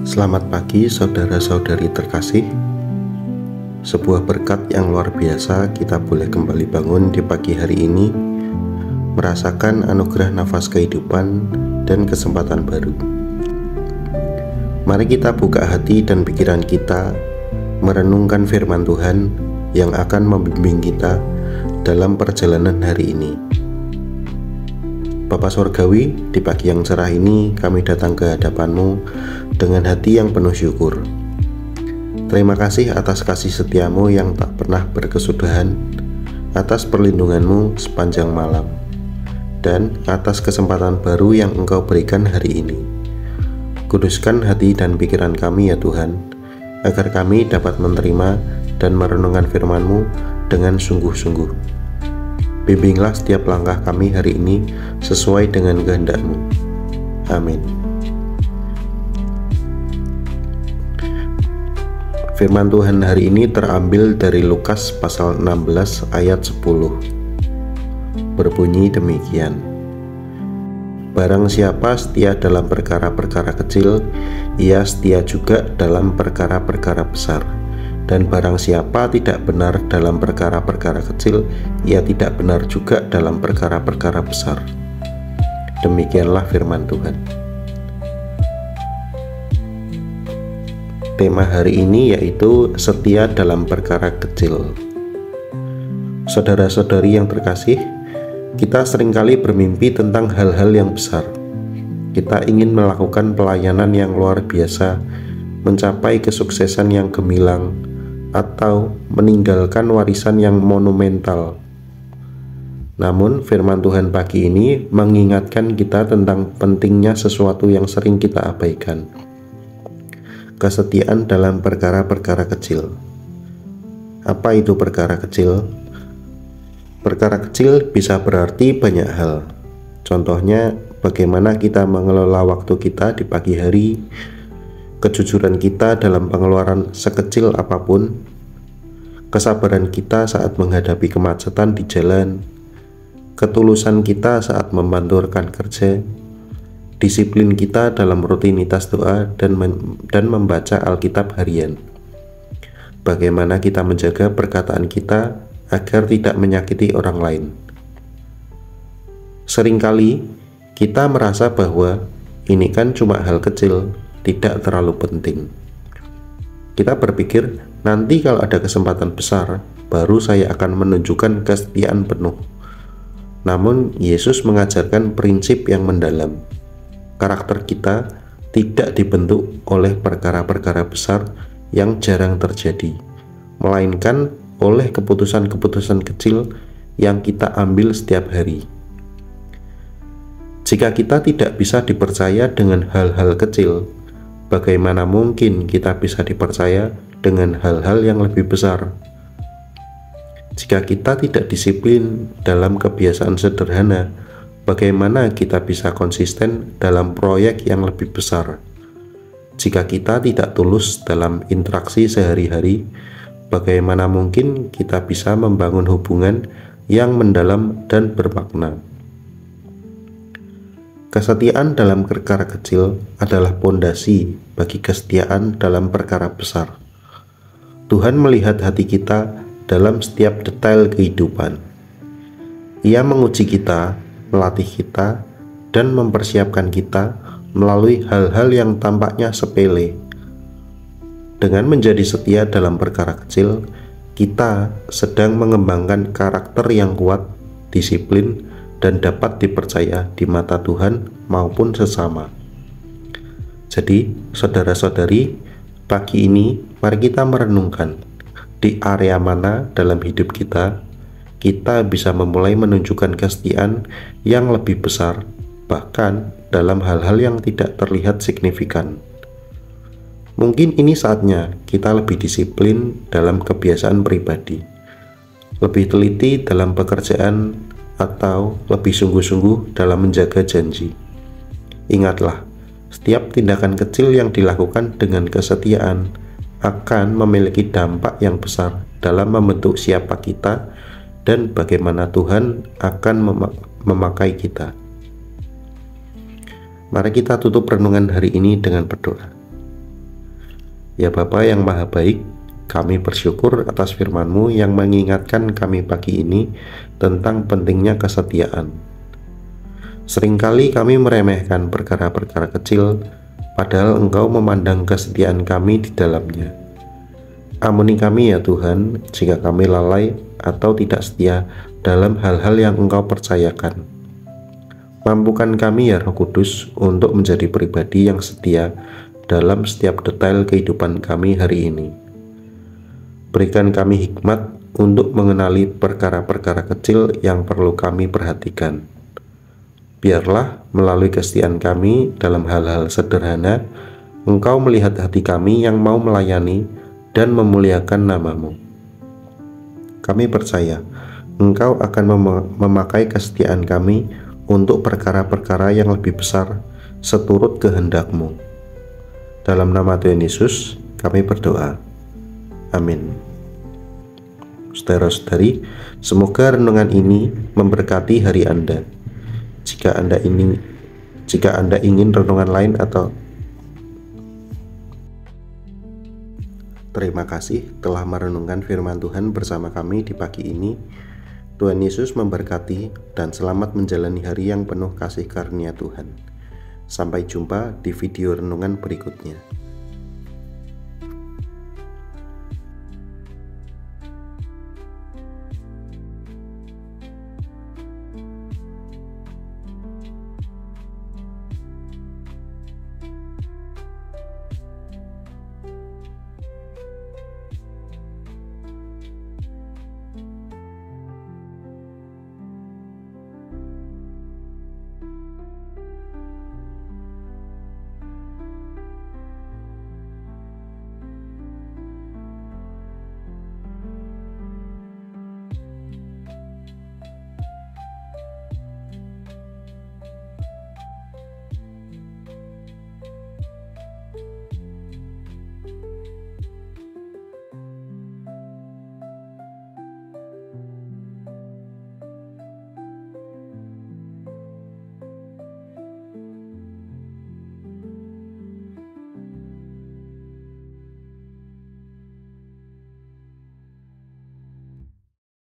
Selamat pagi saudara-saudari terkasih. Sebuah berkat yang luar biasa kita boleh kembali bangun di pagi hari ini, merasakan anugerah nafas kehidupan dan kesempatan baru. Mari kita buka hati dan pikiran kita, merenungkan firman Tuhan yang akan membimbing kita dalam perjalanan hari ini. Bapa Sorgawi, di pagi yang cerah ini kami datang ke hadapan-Mu dengan hati yang penuh syukur. Terima kasih atas kasih setia-Mu yang tak pernah berkesudahan, atas perlindungan-Mu sepanjang malam, dan atas kesempatan baru yang Engkau berikan hari ini. Kuduskan hati dan pikiran kami ya Tuhan, agar kami dapat menerima dan merenungkan firman-Mu dengan sungguh-sungguh. Bimbinglah setiap langkah kami hari ini sesuai dengan kehendak-Mu. Amin. Firman Tuhan hari ini terambil dari Lukas pasal 16 ayat 10. Berbunyi demikian. Barang siapa setia dalam perkara-perkara kecil, ia setia juga dalam perkara-perkara besar. Dan barang siapa tidak benar dalam perkara-perkara kecil, ia tidak benar juga dalam perkara-perkara besar. Demikianlah firman Tuhan. Tema hari ini yaitu setia dalam perkara kecil. Saudara-saudari yang terkasih, kita seringkali bermimpi tentang hal-hal yang besar. Kita ingin melakukan pelayanan yang luar biasa, mencapai kesuksesan yang gemilang, atau meninggalkan warisan yang monumental. Namun firman Tuhan pagi ini mengingatkan kita tentang pentingnya sesuatu yang sering kita abaikan. Kesetiaan dalam perkara-perkara kecil. Apa itu perkara kecil? Perkara kecil bisa berarti banyak hal. Contohnya, bagaimana kita mengelola waktu kita di pagi hari, kejujuran kita dalam pengeluaran sekecil apapun, kesabaran kita saat menghadapi kemacetan di jalan, ketulusan kita saat membantu rekan kerja, disiplin kita dalam rutinitas doa dan membaca Alkitab harian. Bagaimana kita menjaga perkataan kita agar tidak menyakiti orang lain. Seringkali kita merasa bahwa ini kan cuma hal kecil, tidak terlalu penting. Kita berpikir, nanti kalau ada kesempatan besar, baru saya akan menunjukkan kesetiaan penuh. Namun, Yesus mengajarkan prinsip yang mendalam. Karakter kita tidak dibentuk oleh perkara-perkara besar yang jarang terjadi, melainkan oleh keputusan-keputusan kecil yang kita ambil setiap hari. Jika kita tidak bisa dipercaya dengan hal-hal kecil, bagaimana mungkin kita bisa dipercaya dengan hal-hal yang lebih besar? Jika kita tidak disiplin dalam kebiasaan sederhana, bagaimana kita bisa konsisten dalam proyek yang lebih besar? Jika kita tidak tulus dalam interaksi sehari-hari, bagaimana mungkin kita bisa membangun hubungan yang mendalam dan bermakna? Kesetiaan dalam perkara kecil adalah pondasi bagi kesetiaan dalam perkara besar. Tuhan melihat hati kita dalam setiap detail kehidupan. Ia menguji kita, melatih kita, dan mempersiapkan kita melalui hal-hal yang tampaknya sepele. Dengan menjadi setia dalam perkara kecil, kita sedang mengembangkan karakter yang kuat, disiplin, dan dapat dipercaya di mata Tuhan maupun sesama. Jadi, saudara-saudari, pagi ini mari kita merenungkan di area mana dalam hidup kita bisa memulai menunjukkan kesetiaan yang lebih besar, bahkan dalam hal-hal yang tidak terlihat signifikan. Mungkin ini saatnya kita lebih disiplin dalam kebiasaan pribadi, lebih teliti dalam pekerjaan, atau lebih sungguh-sungguh dalam menjaga janji. Ingatlah, setiap tindakan kecil yang dilakukan dengan kesetiaan akan memiliki dampak yang besar dalam membentuk siapa kita dan bagaimana Tuhan akan memakai kita. Mari kita tutup renungan hari ini dengan berdoa. Ya Bapa yang Maha Baik, kami bersyukur atas firman-Mu yang mengingatkan kami pagi ini tentang pentingnya kesetiaan. Seringkali kami meremehkan perkara-perkara kecil, padahal Engkau memandang kesetiaan kami di dalamnya. Ampuni kami ya Tuhan, jika kami lalai atau tidak setia dalam hal-hal yang Engkau percayakan. Mampukan kami ya Roh Kudus untuk menjadi pribadi yang setia dalam setiap detail kehidupan kami hari ini. Berikan kami hikmat untuk mengenali perkara-perkara kecil yang perlu kami perhatikan. Biarlah melalui kesetiaan kami dalam hal-hal sederhana, Engkau melihat hati kami yang mau melayani dan memuliakan nama-Mu. Kami percaya Engkau akan memakai kesetiaan kami untuk perkara-perkara yang lebih besar seturut kehendak-Mu. Dalam nama Tuhan Yesus kami berdoa. Amin. Saudara-saudari, semoga renungan ini memberkati hari Anda. Jika Anda ingin renungan lain atau terima kasih telah merenungkan firman Tuhan bersama kami di pagi ini. Tuhan Yesus memberkati dan selamat menjalani hari yang penuh kasih karunia Tuhan. Sampai jumpa di video renungan berikutnya.